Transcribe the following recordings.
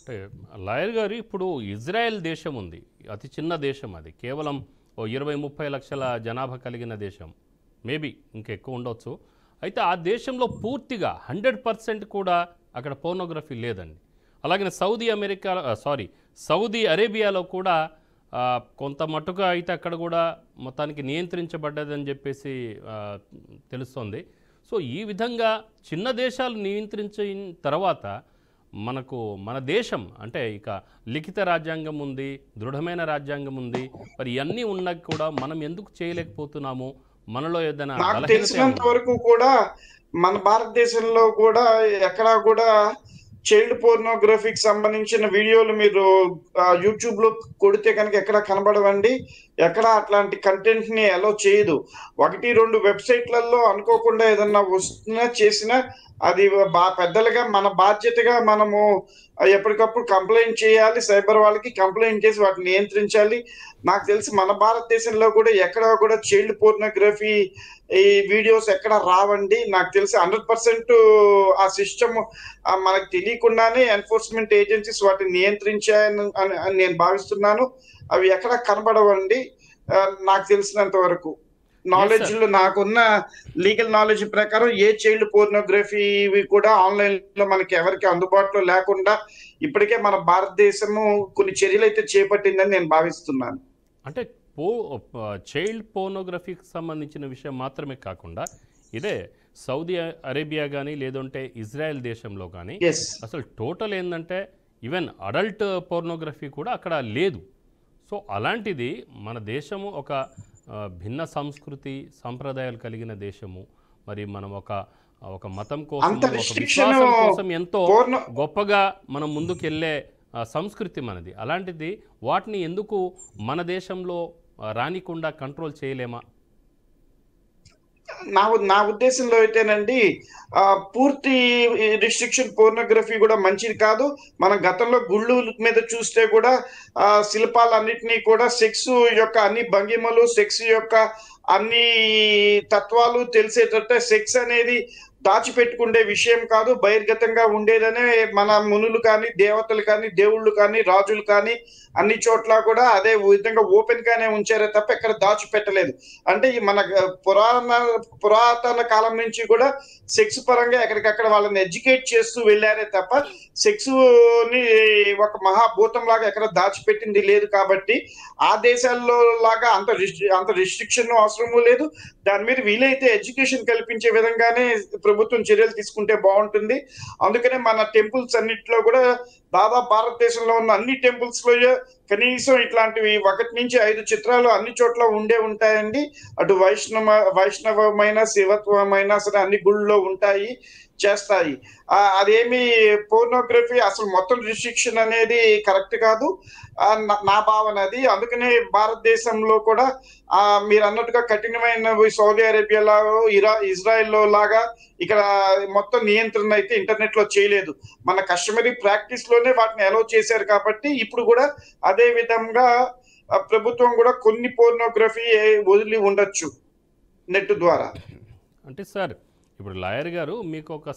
అంటే లాయర్ గారు ఇప్పుడు ఇజ్రాయెల్ దేశం ఉంది. అతి చిన్న దేశం అది. కేవలం ఓ 20-30 లక్షల జనాభా కలిగిన దేశం. మేబీ ఇంకెక్కువ ఉండొచ్చు. అయితే ఆ దేశంలో పూర్తిగా 100% కూడా అక్కడ పోర్నోగ్రఫీ లేదండి. అలాగే సౌదీ అరేబియాలో కూడా కొంత మట్టుగా అయితే అక్కడ కూడా మొత్తానికి నియంత్రించబడ్డదని చెప్పేసి తెలుస్తోంది. సో ఈ విధంగా చిన్న దేశాలు నియంత్రించిన తర్వాత మన దేశం అంటే ఇక లిఖిత రాజ్యాంగం ఉంది, దృఢమైన రాజ్యాంగం ఉంది. మరి ఇవన్నీ ఉన్నా కూడా మనం ఎందుకు చేయలేకపోతున్నాము? మనలో ఏదైనా నాకు బలహీనత తెలిసినంత ఏముంది? వరకు కూడా మన భారతదేశంలో కూడా ఎక్కడా కూడా చైల్డ్ పోర్నోగ్రఫీకి సంబంధించిన వీడియోలు మీరు యూట్యూబ్ లో కొడితే కనుక ఎక్కడ కనబడవండి. ఎక్కడ అట్లాంటి కంటెంట్ ని అలో చేయదు. 1-2 వెబ్సైట్లలో అనుకోకుండా ఏదన్నా వస్తున్నా చేసినా అది పెద్దలుగా మన బాధ్యతగా మనము ఎప్పటికప్పుడు కంప్లైంట్ చేయాలి. సైబర్ వాళ్ళకి కంప్లైంట్ చేసి వాటిని నియంత్రించాలి. నాకు తెలిసి మన భారతదేశంలో కూడా ఎక్కడ కూడా చైల్డ్ పోర్నోగ్రఫీ ఈ వీడియోస్ ఎక్కడ రావండి. నాకు తెలిసి 100% ఆ సిస్టమ్ మనకు తెలియకుండానే ఎన్ఫోర్స్మెంట్ ఏజెన్సీస్ వాటిని నియంత్రించాయని అని నేను భావిస్తున్నాను. అవి ఎక్కడ కనబడవండి నాకు తెలిసినంత వరకు. Yes knowledge sir. లో నాకున్న లీగల్ నాలెడ్జ్ ప్రకారం ఏ చైల్డ్ పోర్నోగ్రఫీ కూడా ఆన్లైన్ లో మనకి ఎవరికి అందుబాటులో లేకుండా ఇప్పటికే మన భారతదేశము కొన్ని చర్యలు అయితే చేపట్టిందని నేను భావిస్తున్నాను. అంటే పో చైల్డ్ పోర్నోగ్రఫీకి సంబంధించిన విషయం మాత్రమే కాకుండా ఇదే సౌదీ అరేబియా కానీ లేదంటే ఇజ్రాయెల్ దేశంలో కానీ ఎస్. అసలు టోటల్ ఏంటంటే ఈవెన్ అడల్ట్ పోర్నోగ్రఫీ కూడా అక్కడ లేదు. సో అలాంటిది మన దేశము ఒక భిన్న సంస్కృతి సంప్రదాయాలు కలిగిన దేశము. మరి మనం ఒక మతం కోసం అంత ఒక రిస్ట్రిక్షన్ విశ్వాసం కోసం ఎంతో పోర్నో గొప్పగా మనం ముందుకెళ్ళే సంస్కృతి మనది. అలాంటిది వాటిని ఎందుకు మన దేశంలో రానికుండా కంట్రోల్ చేయలేమా? నా నా ఉద్దేశంలో అయితేనండి పూర్తి రిస్ట్రిక్షన్ పోర్నోగ్రఫీ కూడా మంచిది కాదు. మన గతంలో గుళ్ళు మీద చూస్తే కూడా శిల్పాలన్నిటినీ కూడా సెక్స్ యొక్క అన్ని భంగిమలు, సెక్స్ యొక్క అన్ని తత్వాలు తెలిసేటట్టే సెక్స్ అనేది దాచిపెట్టుకునే విషయం కాదు, బహిర్గతంగా ఉండేదనే మన మునులు కానీ, దేవతలు కానీ, దేవుళ్ళు కానీ, రాజులు కానీ అన్ని చోట్ల కూడా అదే విధంగా ఓపెన్ గానే ఉంచారే తప్ప ఎక్కడ దాచిపెట్టలేదు. అంటే ఈ మన పురాతన కాలం నుంచి కూడా సెక్స్ పరంగా ఎక్కడికక్కడ వాళ్ళని ఎడ్యుకేట్ చేస్తూ వెళ్ళారే తప్ప సెక్స్ ని ఒక మహాభూతం లాగా ఎక్కడ దాచిపెట్టింది లేదు. కాబట్టి ఆ దేశాల్లో లాగా అంత రిస్ట్రిక్షన్ అవసరము లేదు. దాని మీద వీలైతే ఎడ్యుకేషన్ కల్పించే విధంగానే ప్రభుత్వం చర్యలు తీసుకుంటే బాగుంటుంది. అందుకనే మన టెంపుల్స్ అన్నిట్లో కూడా దాదాపు భారతదేశంలో ఉన్న అన్ని టెంపుల్స్ లో కనీసం ఇట్లాంటివి 1-5 చిత్రాలు అన్ని చోట్ల ఉంటాయండి. అటు వైష్ణవమైన శివత్వమైన సరే అన్ని గుళ్ళలో ఉంటాయి, చేస్తాయి. అదేమి పోర్నోగ్రఫీ అసలు మొత్తం రిస్ట్రిక్షన్ అనేది కరెక్ట్ కాదు నా భావన అది. అందుకనే భారతదేశంలో కూడా మీరు అన్నట్టుగా కఠినమైన సౌదీ అరేబియాలో ఇజ్రాయెల్ లాగా ఇక్కడ మొత్తం నియంత్రణ అయితే ఇంటర్నెట్ లో చేయలేదు. మన కస్టమరీ ప్రాక్టీస్ లోనే వాటిని అలౌ చేశారు. కాబట్టి ఇప్పుడు కూడా అదే విధంగా ప్రభుత్వం కూడా కొన్ని పోర్నోగ్రఫీ వదిలి ఉండొచ్చు నెట్ ద్వారా. అంటే సార్ ఇప్పుడు లాయర్ గారు మీకు ఒక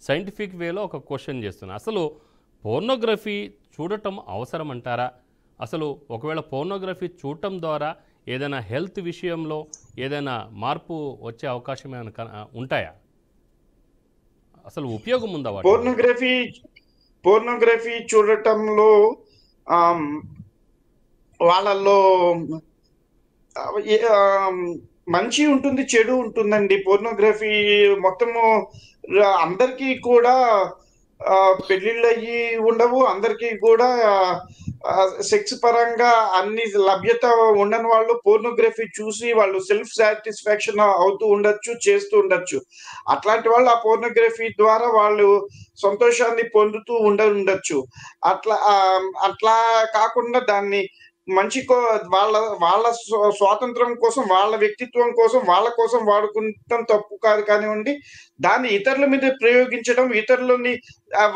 సైంటిఫిక్ వేలో ఒక క్వశ్చన్ చేస్తున్నా. అసలు పోర్నోగ్రఫీ చూడటం అవసరం అంటారా? అసలు ఒకవేళ పోర్నోగ్రఫీ చూడటం ద్వారా ఏదైనా హెల్త్ విషయంలో ఏదైనా మార్పు వచ్చే అవకాశం ఏమైనా ఉంటాయా? అసలు ఉపయోగం ఉందా వాటి? పోర్నోగ్రఫీ చూడటంలో వాళ్ళల్లో మంచి ఉంటుంది, చెడు ఉంటుందండి. పోర్నోగ్రఫీ మొత్తము అందరికీ కూడా పెళ్లిళ్ళు అయ్యి ఉండవు, అందరికీ కూడా సెక్స్ పరంగా అన్ని లభ్యత ఉండని వాళ్ళు పోర్నోగ్రఫీ చూసి వాళ్ళు సెల్ఫ్ సాటిస్ఫాక్షన్ అవుతూ ఉండొచ్చు, చేస్తూ ఉండొచ్చు. అట్లాంటి వాళ్ళు ఆ పోర్నోగ్రఫీ ద్వారా వాళ్ళు సంతోషాన్ని పొందుతూ ఉండొచ్చు. అట్లా కాకుండా దాన్ని మంచి వాళ్ళ స్వాతంత్రం కోసం, వాళ్ళ వ్యక్తిత్వం కోసం, వాళ్ళ కోసం వాడుకుంటాం తప్పు కాదు కానివ్వండి. దాన్ని ఇతరుల మీద ప్రయోగించడం, ఇతరులని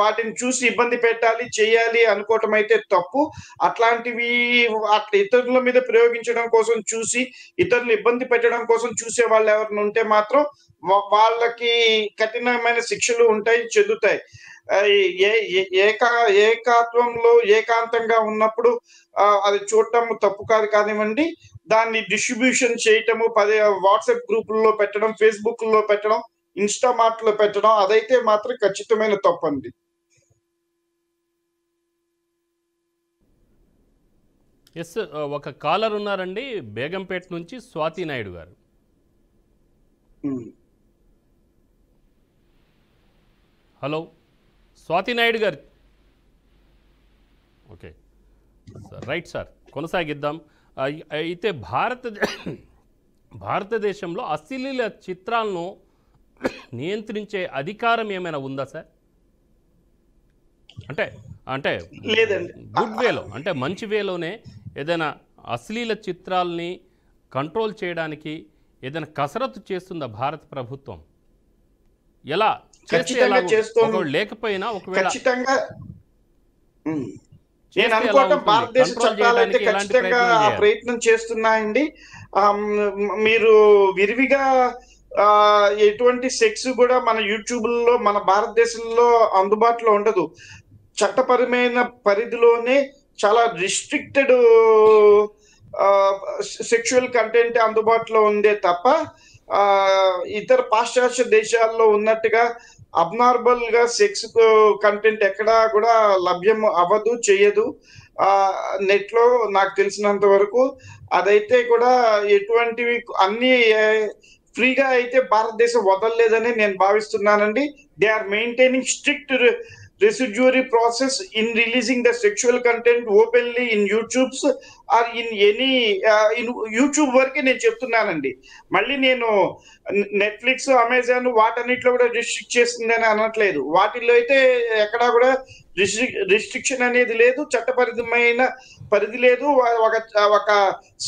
వాటిని చూసి ఇబ్బంది పెట్టాలి, చేయాలి అనుకోవటం అయితే తప్పు. అట్లాంటివి అట్లా ఇతరుల మీద ప్రయోగించడం కోసం చూసి ఇతరులు ఇబ్బంది పెట్టడం కోసం చూసే వాళ్ళు ఎవరైనా ఉంటే మాత్రం వాళ్ళకి కఠినమైన శిక్షలు ఉంటాయి, చెందుతాయి. ఆ, ఏకాత్వంలో ఏకాంతంగా ఉన్నప్పుడు అది చూడటం తప్పు కాదు కానివ్వండి. దాన్ని డిస్ట్రిబ్యూషన్ చేయటము వాట్సాప్ గ్రూపుల్లో పెట్టడం, ఫేస్బుక్ లో పెట్టడం, ఇన్స్టామార్ట్ లో పెట్టడం అదైతే మాత్రం ఖచ్చితమైన తప్పండి. ఎస్, ఒక కాలర్ ఉన్నారండి బేగంపేట నుంచి, స్వాతి నాయుడు గారు. ఉమ్. హలో స్వాతి నాయుడు గారు. ఓకే సార్, రైట్ సార్, కొనసాగిద్దాం. అయితే భారతదేశంలో అశ్లీల చిత్రాలను నియంత్రించే అధికారం ఏమైనా ఉందా సార్? అంటే అంటే లేదండి. గుడ్ వేలో, అంటే మంచి వేలోనే ఏదైనా అశ్లీల చిత్రాలని కంట్రోల్ చేయడానికి ఏదైనా కసరత్తు చేస్తుందా భారత ప్రభుత్వం? ఎలా చేస్తే ఖచ్చితంగా ఎలాగో, చేస్తోంది. ఒకవేళ లేకపోయినా ఒకవేళ ఖచ్చితంగా. ఉమ్. నేను చేస్తే ఎలా అనుకోవటం ఉంటుంది? భారతదేశ కంట్రోల్ చట్టాలు అయితే చేయడానికి ఎలాంటి ఖచ్చితంగా ప్రయత్నాలు ఆ చేయాలి? ప్రయత్నం చేస్తున్నాయండి. మీరు విరివిగా ఎటువంటి సెక్స్ కూడా మన యూట్యూబ్లో మన భారతదేశంలో అందుబాటులో ఉండదు. చట్టపరమైన పరిధిలోనే చాలా రిస్ట్రిక్టెడ్ సెక్షువల్ కంటెంట్ అందుబాటులో ఉందే తప్ప ఆ, ఇతర పాశ్చాత్య దేశాల్లో ఉన్నట్టుగా అబ్నార్మల్ గా సెక్స్ కంటెంట్ ఎక్కడా కూడా లభ్యం అవ్వదు, చేయదు. ఆ నెట్ లో నాకు తెలిసినంత వరకు అదైతే కూడా ఎటువంటివి అన్ని ఫ్రీగా అయితే భారతదేశం వదలలేదని నేను భావిస్తున్నానండి. They are maintaining strict residuary process in releasing the sexual content openly in YouTube's or in any in YouTube వరకే నేను చెప్తున్నానండి. మళ్ళీ నేను నెట్ఫ్లిక్స్, అమెజాన్ వాటన్నిటిలో కూడా రిస్ట్రిక్ట్ చేస్తుందని అనట్లేదు. వాటిల్లో అయితే ఎక్కడా కూడా రిస్ట్రిక్షన్ అనేది లేదు, చట్టపరిధమైన పరిధి లేదు, ఒక ఒక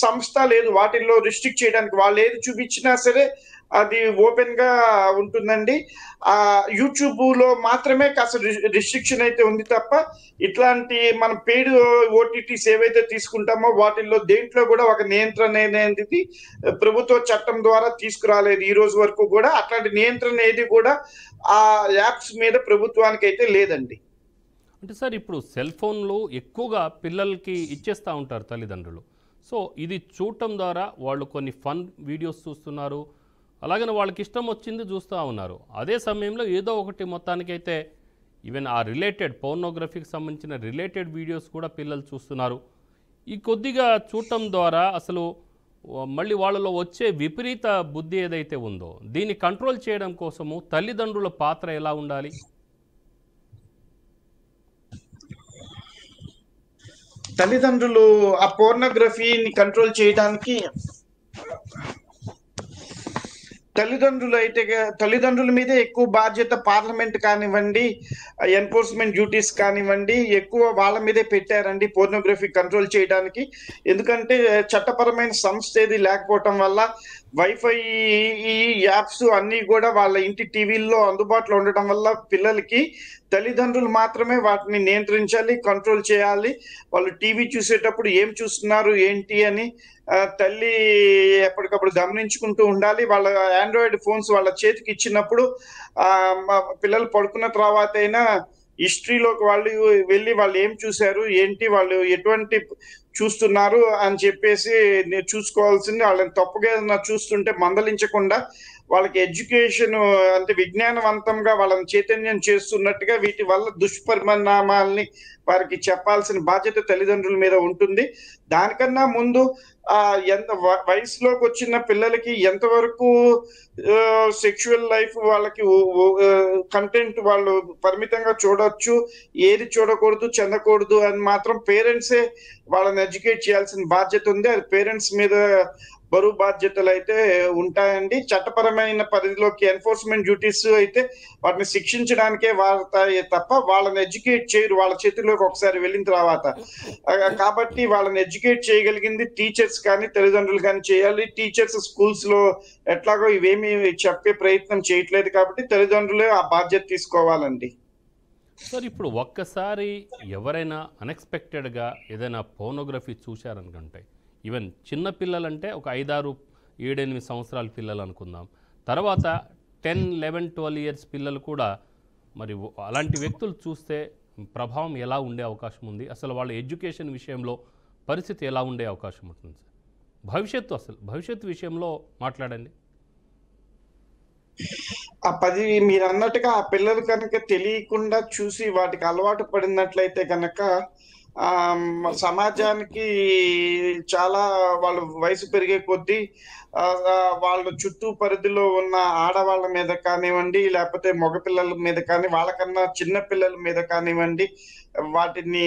సంస్థ లేదు వాటిల్లో రిస్ట్రిక్ట్ చేయడానికి. వాళ్ళు ఏది చూపించినా సరే అది ఓపెన్ గా ఉంటుందండి. ఆ యూట్యూబ్ లో మాత్రమే కాస్త రిస్ట్రిక్షన్ అయితే ఉంది తప్ప ఇట్లాంటి మన పెయిడ్ ఓటీటీస్ ఏవైతే తీసుకుంటామో వాటిల్లో దేంట్లో కూడా ఒక నియంత్రణ అనేది ప్రభుత్వ చట్టం ద్వారా తీసుకురాలేదు ఈ రోజు వరకు కూడా. అట్లాంటి నియంత్రణ ఏది కూడా ఆ యాప్స్ మీద ప్రభుత్వానికి అయితే లేదండి. అంటే సార్, ఇప్పుడు సెల్ ఫోన్లు ఎక్కువగా పిల్లలకి ఇచ్చేస్తూ ఉంటారు తల్లిదండ్రులు. సో ఇది చూడటం ద్వారా వాళ్ళు కొన్ని ఫన్ వీడియోస్ చూస్తున్నారు, అలాగని వాళ్ళకి ఇష్టం వచ్చింది చూస్తూ ఉన్నారు. అదే సమయంలో ఏదో ఒకటి మొత్తానికైతే ఈవెన్ ఆ రిలేటెడ్ పోర్నోగ్రఫీకి సంబంధించిన రిలేటెడ్ వీడియోస్ కూడా పిల్లలు చూస్తున్నారు. ఈ కొద్దిగా చూడటం ద్వారా అసలు మళ్ళీ వాళ్ళలో వచ్చే విపరీత బుద్ధి ఏదైతే ఉందో దీన్ని కంట్రోల్ చేయడం కోసము తల్లిదండ్రుల పాత్ర ఎలా ఉండాలి? తల్లిదండ్రులు ఆ పోర్నోగ్రఫీని కంట్రోల్ చేయడానికి తల్లిదండ్రుల మీదే ఎక్కువ బాధ్యత. పార్లమెంట్ కానివ్వండి, ఎన్ఫోర్స్మెంట్ డ్యూటీస్ కానివ్వండి, ఎక్కువ వాళ్ళ మీదే పెట్టారండి పోర్నోగ్రఫీ కంట్రోల్ చేయడానికి. ఎందుకంటే చట్టపరమైన సంస్థ ఏది లేకపోవటం వల్ల వైఫై ఈ యాప్స్ అన్ని కూడా వాళ్ళ ఇంటి టీవీల్లో అందుబాటులో ఉండటం వల్ల పిల్లలకి తల్లిదండ్రులు మాత్రమే వాటిని నియంత్రించాలి, కంట్రోల్ చేయాలి. వాళ్ళు టీవీ చూసేటప్పుడు ఏం చూస్తున్నారు ఏంటి అని తల్లి ఎప్పటికప్పుడు గమనించుకుంటూ ఉండాలి. వాళ్ళ ఆండ్రాయిడ్ ఫోన్స్ వాళ్ళ చేతికి ఇచ్చినప్పుడు పిల్లలు పడుకున్న తర్వాత అయినా హిస్టరీలోకి వాళ్ళు వెళ్ళి వాళ్ళు ఏం చూశారు ఏంటి, వాళ్ళు ఎటువంటి చూస్తున్నారు అని చెప్పేసి చూసుకోవాల్సింది. వాళ్ళని తప్పుగా ఏదైనా చూస్తుంటే మందలించకుండా వాళ్ళకి ఎడ్యుకేషన్ అంటే విజ్ఞానవంతంగా వాళ్ళని చైతన్యం చేస్తున్నట్టుగా వీటి వల్ల దుష్పరిణామాలని వారికి చెప్పాల్సిన బాధ్యత తల్లిదండ్రుల మీద ఉంటుంది. దానికన్నా ముందు ఎంత వయసులోకి వచ్చిన పిల్లలకి ఎంతవరకు సెక్షువల్ లైఫ్ వాళ్ళకి కంటెంట్ వాళ్ళు పరిమితంగా చూడొచ్చు, ఏది చూడకూడదు చెందకూడదు అని మాత్రం పేరెంట్సే వాళ్ళని ఎడ్యుకేట్ చేయాల్సిన బాధ్యత ఉంది. అది పేరెంట్స్ మీద బరువు బాధ్యతలు అయితే ఉంటాయండి. చట్టపరమైన పరిధిలోకి ఎన్ఫోర్స్మెంట్ డ్యూటీస్ అయితే వాటిని శిక్షించడానికే వాడతాయి తప్ప వాళ్ళని ఎడ్యుకేట్ చేయరు వాళ్ళ చేతిలోకి ఒకసారి వెళ్ళిన తర్వాత. కాబట్టి వాళ్ళని ఎడ్యుకేట్ చేయగలిగింది టీచర్స్ కానీ తల్లిదండ్రులు కానీ చేయాలి. టీచర్స్ స్కూల్స్ లో ఎట్లాగో ఇవేమి చెప్పే ప్రయత్నం చేయట్లేదు కాబట్టి తల్లిదండ్రులే ఆ బాధ్యత తీసుకోవాలండి. సార్, ఇప్పుడు ఒక్కసారి ఎవరైనా అన్ఎక్స్పెక్టెడ్గా ఏదైనా పోర్నోగ్రఫీ చూశారనుకుంటే, ఈవెన్ చిన్న పిల్లలంటే ఒక 5, 6, 7, 8 సంవత్సరాల పిల్లలు అనుకుందాం, తర్వాత 10, 11, 12 ఇయర్స్ పిల్లలు కూడా మరి అలాంటి వ్యక్తులు చూస్తే ప్రభావం ఎలా ఉండే అవకాశం ఉంది? అసలు వాళ్ళ ఎడ్యుకేషన్ విషయంలో పరిస్థితి ఎలా ఉండే అవకాశం ఉంటుంది సార్? భవిష్యత్తు విషయంలో మాట్లాడండి. ఆ 10 మీరు అన్నట్టుగా ఆ పిల్లలు కనుక తెలియకుండా చూసి వాటికి అలవాటు పడినట్లయితే కనుక సమాజానికి చాలా వాళ్ళు వయసు పెరిగే కొద్దీ వాళ్ళ చుట్టూ పరిధిలో ఉన్న ఆడవాళ్ళ మీద కానివ్వండి, లేకపోతే మగపిల్లల మీద కానీ, వాళ్ళకన్నా చిన్న పిల్లల మీద కానివ్వండి, వాటిని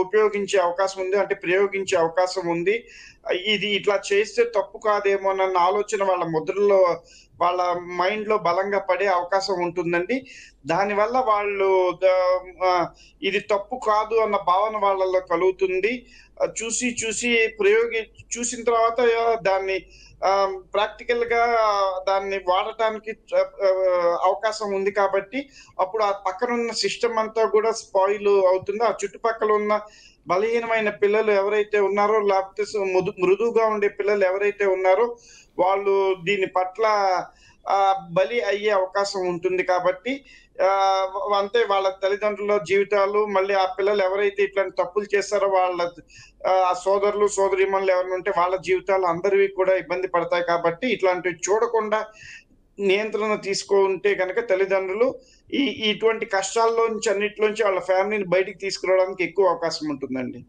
ఉపయోగించే అవకాశం ఉంది, అంటే ప్రయోగించే అవకాశం ఉంది. ఇది ఇట్లా చేస్తే తప్పు కాదేమోనన్న ఆలోచన వాళ్ళ ముద్రలో, వాళ్ళ మైండ్‌లో బలంగా పడే అవకాశం ఉంటుందండి. దానివల్ల వాళ్ళు ఇది తప్పు కాదు అన్న భావన వాళ్ళలో కలుగుతుంది. చూసి చూసిన తర్వాత దాన్ని ప్రాక్టికల్‌గా దాన్ని వాడటానికి అవకాశం ఉంది కాబట్టి, అప్పుడు ఆ పక్కనున్న సిస్టమ్ అంతా కూడా స్పాయిల్ అవుతుంది. ఆ చుట్టుపక్కల ఉన్న బలహీనమైన పిల్లలు ఎవరైతే ఉన్నారో, లేకపోతే మృదువుగా ఉండే పిల్లలు ఎవరైతే ఉన్నారో, వాళ్ళు దీని పట్ల బలి అయ్యే అవకాశం ఉంటుంది కాబట్టి, అంతే వాళ్ళ తల్లిదండ్రుల జీవితాలు, మళ్ళీ ఆ పిల్లలు ఎవరైతే ఇట్లాంటి తప్పులు చేస్తారో వాళ్ళ సోదరులు, సోదరీమణులు ఎవరైనా ఉంటే వాళ్ళ జీవితాలు అందరివి కూడా ఇబ్బంది పడతాయి కాబట్టి, ఇట్లాంటివి చూడకుండా నియంత్రణ తీసుకుంటే గనక తల్లిదండ్రులు ఇటువంటి కష్టాల్లోంచి అన్నిట్లోంచి వాళ్ళ ఫ్యామిలీని బయటికి తీసుకురావడానికి ఎక్కువ అవకాశం ఉంటుందండి.